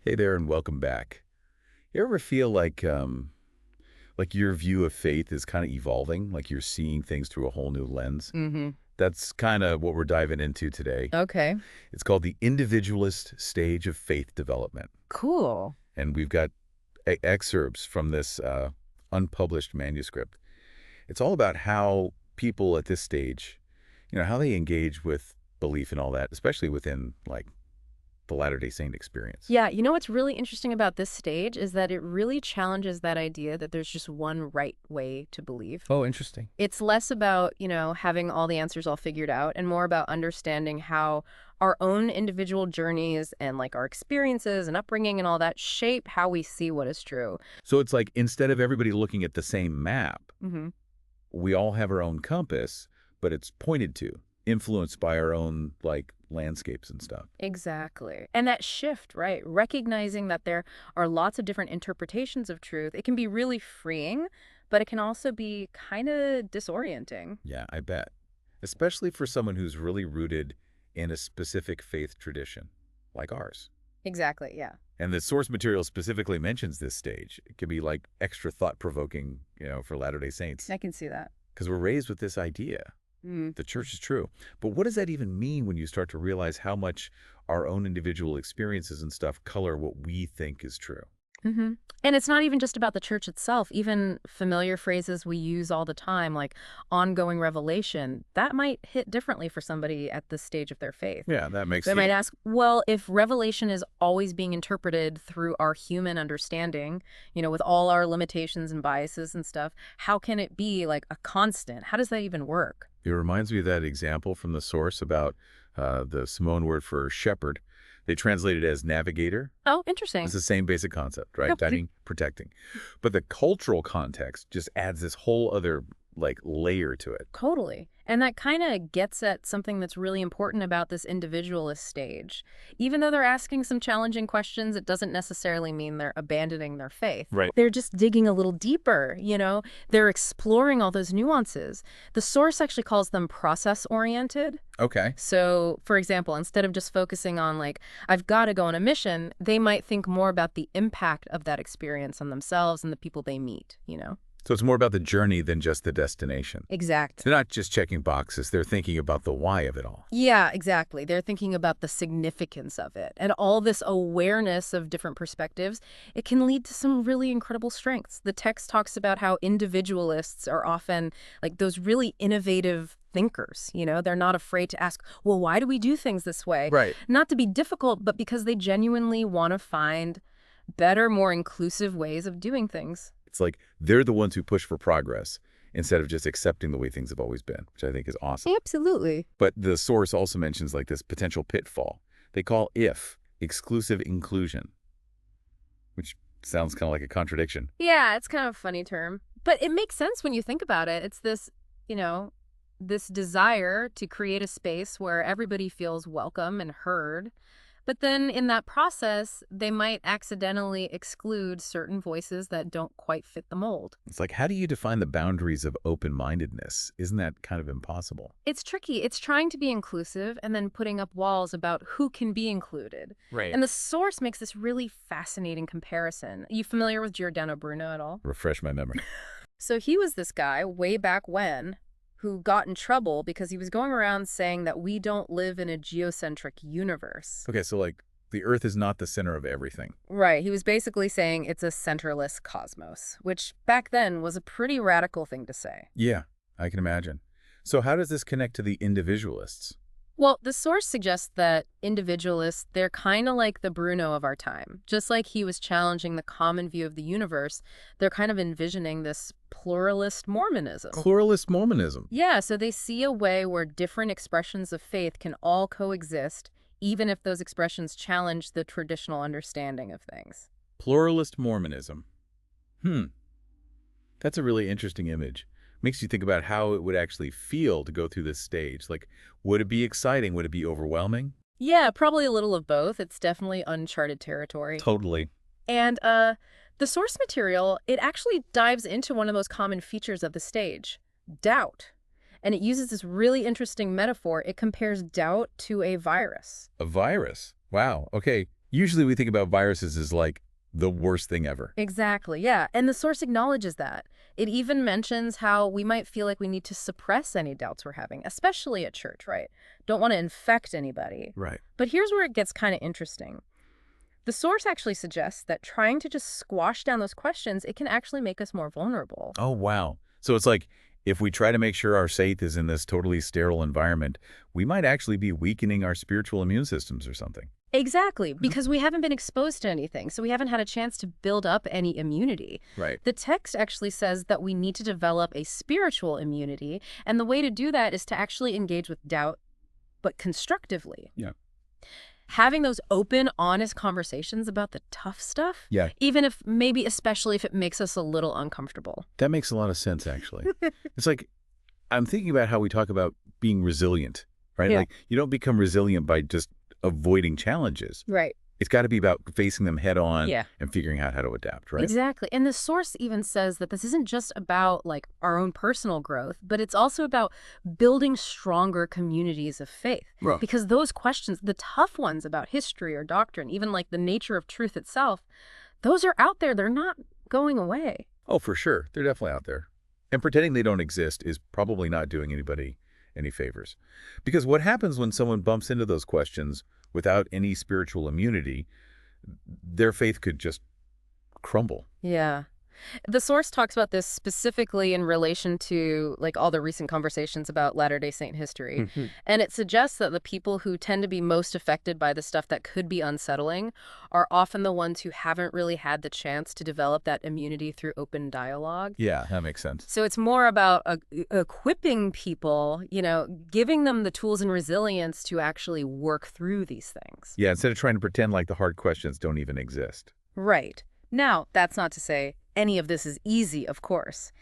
Hey there and welcome back. You ever feel like your view of faith is kind of evolving, like you're seeing things through a whole new lens? Mm-hmm. That's kind of what we're diving into today. Okay. It's called the individualist stage of faith development. Cool. And we've got excerpts from this unpublished manuscript. It's all about how people at this stage, how they engage with belief and all that, especially within like the Latter-day Saint experience. Yeah, you know what's really interesting about this stage is that it really challenges that idea that there's just one right way to believe. Oh, interesting. It's less about, having all the answers all figured out and more about understanding how our own individual journeys and like our experiences and upbringing and all that shape how we see what is true. So it's like instead of everybody looking at the same map, Hmm. we all have our own compass, but it's pointed to, influenced by our own like landscapes and stuff. Exactly. And that shift, right? Recognizing that there are lots of different interpretations of truth, it can be really freeing, but it can also be kind of disorienting. Yeah, I bet. Especially for someone who's really rooted in a specific faith tradition, like ours. Exactly, yeah. And the source material specifically mentions this stage. It can be like extra thought-provoking, for Latter-day Saints. I can see that. Because we're raised with this idea. Mm. The church is true. But what does that even mean when you start to realize how much our own individual experiences and stuff color what we think is true? Hmm. And it's not even just about the church itself. Even familiar phrases we use all the time, like ongoing revelation, that might hit differently for somebody at this stage of their faith. Yeah, that makes They might sense. ask, well, if revelation is always being interpreted through our human understanding, with all our limitations and biases and stuff, how can it be like a constant? How does that even work? It reminds me of that example from the source about the Samoan word for shepherd. They translate it as navigator. Oh, It's interesting. the same basic concept, right? Yep. Guiding, protecting. But the cultural context just adds this whole other like layer to it. Totally. And that kind of gets at something that's really important about this individualist stage. Even though they're asking some challenging questions, it doesn't necessarily mean they're abandoning their faith. Right. They're just digging a little deeper, They're exploring all those nuances. The source actually calls them process-oriented. Okay. So, for example, instead of just focusing on like, I've got to go on a mission, they might think more about the impact of that experience on themselves and the people they meet. So it's more about the journey than just the destination. Exact. They're not just checking boxes. They're thinking about the why of it all. Yeah, exactly. They're thinking about the significance of it. And all this awareness of different perspectives, it can lead to some really incredible strengths. The text talks about how individualists are often like those really innovative thinkers. They're not afraid to ask, well, why do we do things this way? Right. Not to be difficult, but because they genuinely want to find better, more inclusive ways of doing things. It's like they're the ones who push for progress instead of just accepting the way things have always been, which I think is awesome. Absolutely. But the source also mentions like this potential pitfall. They call if exclusive inclusion, which sounds kind of like a contradiction. Yeah, it's kind of a funny term, but it makes sense when you think about it. It's you know, this desire to create a space where everybody feels welcome and heard. But then in that process, they might accidentally exclude certain voices that don't quite fit the mold. It's like, how do you define the boundaries of open-mindedness? Isn't that kind of impossible? It's tricky. It's trying to be inclusive and then putting up walls about who can be included. Right. And the source makes this really fascinating comparison. You familiar with Giordano Bruno at all? Refresh my memory. So he was this guy way back when who got in trouble because he was going around saying that we don't live in a geocentric universe. Okay, so like the Earth is not the center of everything. Right. He was basically saying it's a centerless cosmos, which back then was a pretty radical thing to say. Yeah, I can imagine. So how does this connect to the individualists? Well, the source suggests that individualists, they're kind of like the Bruno of our time. Just like he was challenging the common view of the universe, they're kind of envisioning this pluralist Mormonism. Pluralist Mormonism. Yeah, so they see a way where different expressions of faith can all coexist, even if those expressions challenge the traditional understanding of things. Pluralist Mormonism. That's a really interesting image. Makes you think about how it would actually feel to go through this stage. Like, would it be exciting? Would it be overwhelming? Yeah, probably a little of both. It's definitely uncharted territory. Totally. And the source material, it actually dives into one of those common features of the stage, doubt. And it uses this really interesting metaphor. It compares doubt to a virus. A virus. Wow. Okay. Usually we think about viruses as like the worst thing ever. Exactly, yeah. And the source acknowledges that. It even mentions how we might feel like we need to suppress any doubts we're having, especially at church, right? Don't want to infect anybody. Right. But here's where it gets kind of interesting. The source actually suggests that trying to just squash down those questions, it can actually make us more vulnerable. Oh, wow. So it's like if we try to make sure our faith is in this totally sterile environment, we might actually be weakening our spiritual immune systems or something. Exactly, because we haven't been exposed to anything, so we haven't had a chance to build up any immunity. Right. The text actually says that we need to develop a spiritual immunity, and the way to do that is to actually engage with doubt, but constructively. Yeah. Having those open, honest conversations about the tough stuff, Yeah. even if maybe especially if it makes us a little uncomfortable. That makes a lot of sense, actually. It's like I'm thinking about how we talk about being resilient, right? Yeah. Like you don't become resilient by just avoiding challenges. Right. It's got to be about facing them head on Yeah. and figuring out how to adapt, right? Exactly. And the source even says that this isn't just about like our own personal growth, but it's also about building stronger communities of faith. Right. Because those questions, the tough ones about history or doctrine, even like the nature of truth itself, those are out there. They're not going away. Oh, for sure. They're definitely out there. And pretending they don't exist is probably not doing anybody any favors. Because what happens when someone bumps into those questions without any spiritual immunity, their faith could just crumble. Yeah. The source talks about this specifically in relation to like all the recent conversations about Latter-day Saint history. And it suggests that the people who tend to be most affected by the stuff that could be unsettling are often the ones who haven't really had the chance to develop that immunity through open dialogue. Yeah, that makes sense. So it's more about equipping people, giving them the tools and resilience to actually work through these things. Yeah, instead of trying to pretend like the hard questions don't even exist. Right. Now, that's not to say any of this is easy, of course.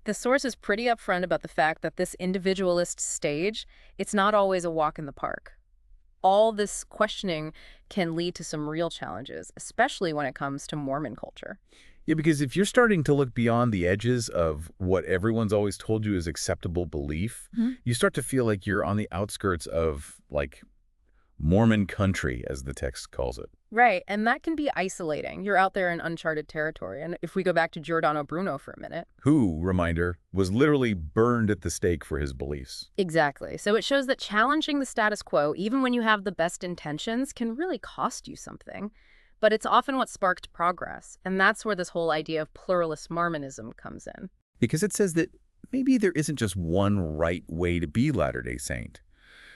The source is pretty upfront about the fact that this individualist stage, it's not always a walk in the park. All this questioning can lead to some real challenges, especially when it comes to Mormon culture. Yeah, because if you're starting to look beyond the edges of what everyone's always told you is acceptable belief, you start to feel like you're on the outskirts of, like, Mormon country, as the text calls it. Right, and that can be isolating. You're out there in uncharted territory. And if we go back to Giordano Bruno for a minute. Who, reminder, was literally burned at the stake for his beliefs. Exactly. So it shows that challenging the status quo, even when you have the best intentions, can really cost you something. But it's often what sparked progress. And that's where this whole idea of pluralist Mormonism comes in. Because it says that maybe there isn't just one right way to be Latter-day Saint.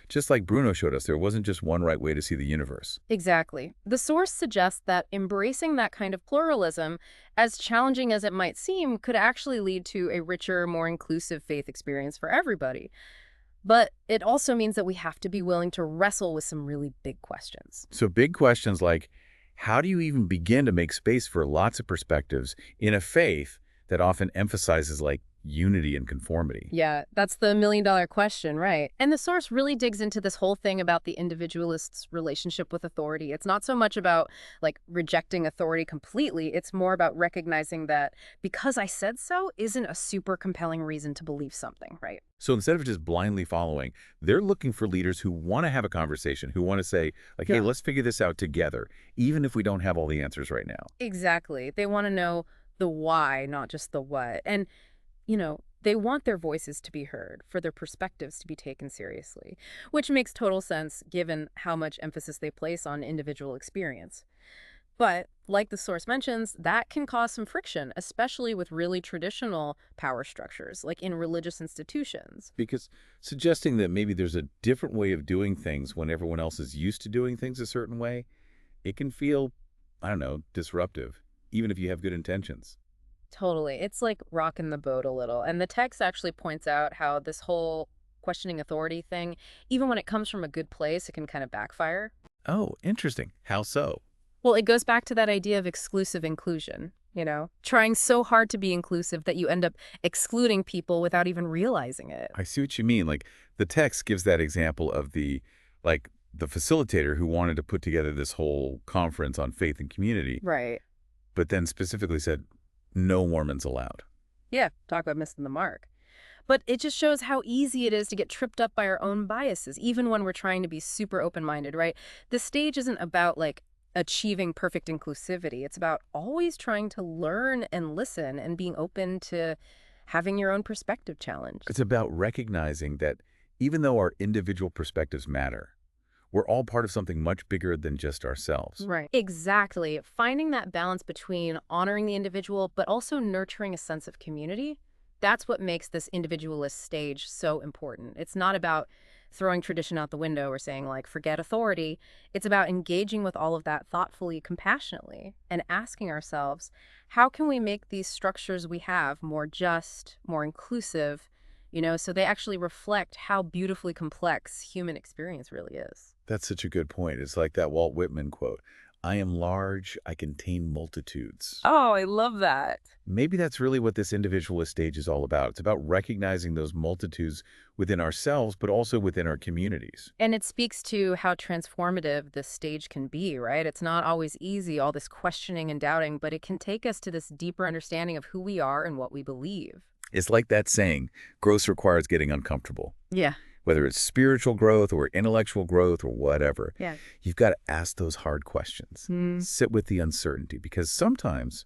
Just like Bruno showed us, there wasn't just one right way to see the universe. Exactly. The source suggests that embracing that kind of pluralism, as challenging as it might seem, could actually lead to a richer, more inclusive faith experience for everybody. But it also means that we have to be willing to wrestle with some really big questions. So big questions like, how do you even begin to make space for lots of perspectives in a faith that often emphasizes like unity and conformity? Yeah, that's the million-dollar question, right? And the source really digs into this whole thing about the individualist's relationship with authority. It's not so much about like rejecting authority completely. It's more about recognizing that because I said so isn't a super compelling reason to believe something, right? So instead of just blindly following, they're looking for leaders who want to have a conversation, who want to say, like, hey, let's figure this out together, even if we don't have all the answers right now. Exactly. They want to know the why, not just the what. And they want their voices to be heard, for their perspectives to be taken seriously, which makes total sense given how much emphasis they place on individual experience. But, like the source mentions, that can cause some friction, especially with really traditional power structures, like in religious institutions. Because suggesting that maybe there's a different way of doing things when everyone else is used to doing things a certain way, it can feel, I don't know, disruptive, even if you have good intentions. Totally. It's like rocking the boat a little. And the text actually points out how this whole questioning authority thing, even when it comes from a good place, it can kind of backfire. Oh, interesting. How so? Well, it goes back to that idea of exclusive inclusion, trying so hard to be inclusive that you end up excluding people without even realizing it. I see what you mean. Like, the text gives that example of the facilitator who wanted to put together this whole conference on faith and community, Right. but then specifically said, no Mormons allowed. Yeah, talk about missing the mark. But it just shows how easy it is to get tripped up by our own biases, even when we're trying to be super open-minded, right? The stage isn't about, like, achieving perfect inclusivity. It's about always trying to learn and listen and being open to having your own perspective challenged. It's about recognizing that even though our individual perspectives matter, we're all part of something much bigger than just ourselves. Right. Exactly. Finding that balance between honoring the individual, but also nurturing a sense of community, that's what makes this individualist stage so important. It's not about throwing tradition out the window or saying, like, forget authority. It's about engaging with all of that thoughtfully, compassionately, and asking ourselves, how can we make these structures we have more just, more inclusive, so they actually reflect how beautifully complex human experience really is. That's such a good point. It's like that Walt Whitman quote, "I am large, I contain multitudes." Oh, I love that. Maybe that's really what this individualist stage is all about. It's about recognizing those multitudes within ourselves, but also within our communities. And it speaks to how transformative this stage can be, right? It's not always easy, all this questioning and doubting, but it can take us to this deeper understanding of who we are and what we believe. It's like that saying, growth requires getting uncomfortable. Yeah. Whether it's spiritual growth or intellectual growth or whatever, Yeah. you've got to ask those hard questions. Mm. Sit with the uncertainty, because sometimes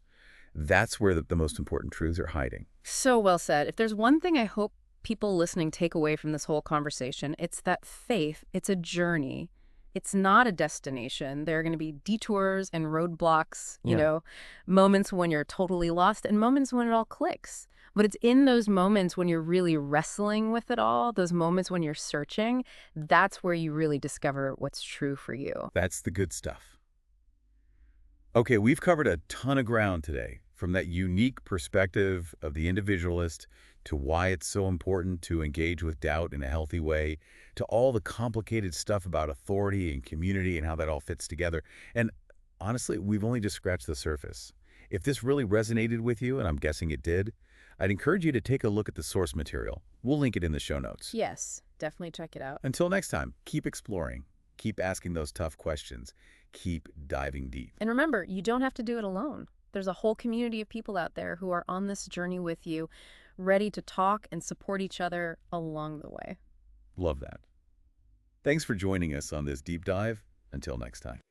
that's where the most important truths are hiding. So well said. If there's one thing I hope people listening take away from this whole conversation, it's that faith, it's a journey. It's not a destination. There are going to be detours and roadblocks, Yeah. moments when you're totally lost and moments when it all clicks. But it's in those moments when you're really wrestling with it all, those moments when you're searching, that's where you really discover what's true for you. That's the good stuff. Okay, we've covered a ton of ground today, from that unique perspective of the individualist to why it's so important to engage with doubt in a healthy way, to all the complicated stuff about authority and community and how that all fits together. And honestly, we've only just scratched the surface. If this really resonated with you, and I'm guessing it did, I'd encourage you to take a look at the source material. We'll link it in the show notes. Yes, definitely check it out. Until next time, keep exploring, keep asking those tough questions, keep diving deep. And remember, you don't have to do it alone. There's a whole community of people out there who are on this journey with you, ready to talk and support each other along the way. Love that. Thanks for joining us on this deep dive. Until next time.